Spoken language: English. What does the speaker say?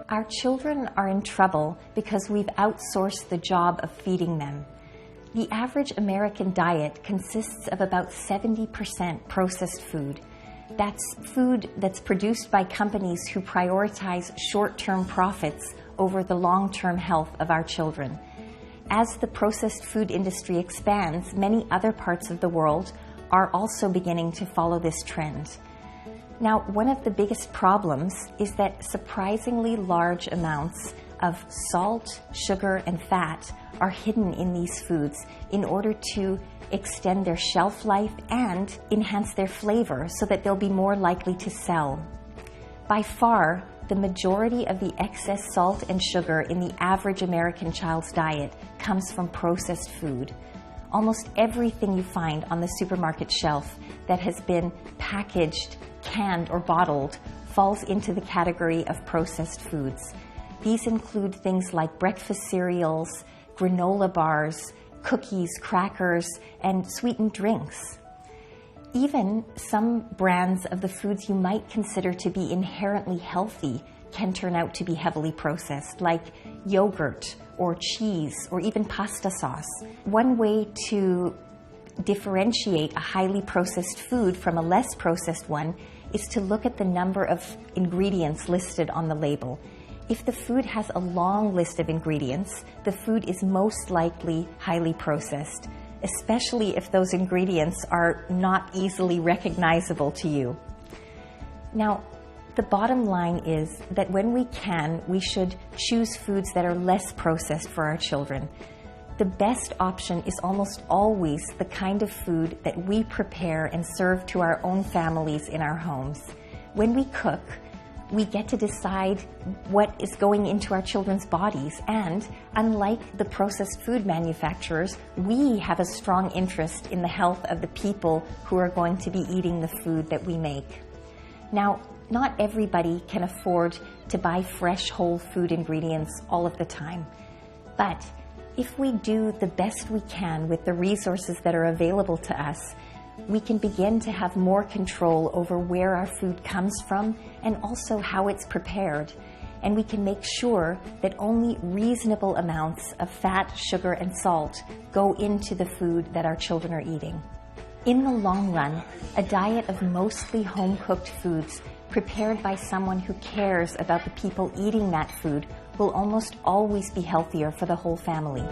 Our children are in trouble because we've outsourced the job of feeding them. The average American diet consists of about 70% processed food. That's food that's produced by companies who prioritize short-term profits over the long-term health of our children. As the processed food industry expands, many other parts of the world are also beginning to follow this trend. Now, one of the biggest problems is that surprisingly large amounts of salt, sugar, and fat are hidden in these foods in order to extend their shelf life and enhance their flavor so that they'll be more likely to sell. By far, the majority of the excess salt and sugar in the average American child's diet comes from processed food. Almost everything you find on the supermarket shelf that has been packaged, canned, or bottled falls into the category of processed foods. These include things like breakfast cereals, granola bars, cookies, crackers, and sweetened drinks. Even some brands of the foods you might consider to be inherently healthy can turn out to be heavily processed, like yogurt or cheese or even pasta sauce. One way to differentiate a highly processed food from a less processed one is to look at the number of ingredients listed on the label. If the food has a long list of ingredients, the food is most likely highly processed, especially if those ingredients are not easily recognizable to you. Now, the bottom line is that when we can, we should choose foods that are less processed for our children. The best option is almost always the kind of food that we prepare and serve to our own families in our homes. When we cook, we get to decide what is going into our children's bodies, and unlike the processed food manufacturers, we have a strong interest in the health of the people who are going to be eating the food that we make. Now, not everybody can afford to buy fresh whole food ingredients all of the time, but if we do the best we can with the resources that are available to us, we can begin to have more control over where our food comes from and also how it's prepared. And we can make sure that only reasonable amounts of fat, sugar, and salt go into the food that our children are eating. In the long run, a diet of mostly home-cooked foods prepared by someone who cares about the people eating that food will almost always be healthier for the whole family.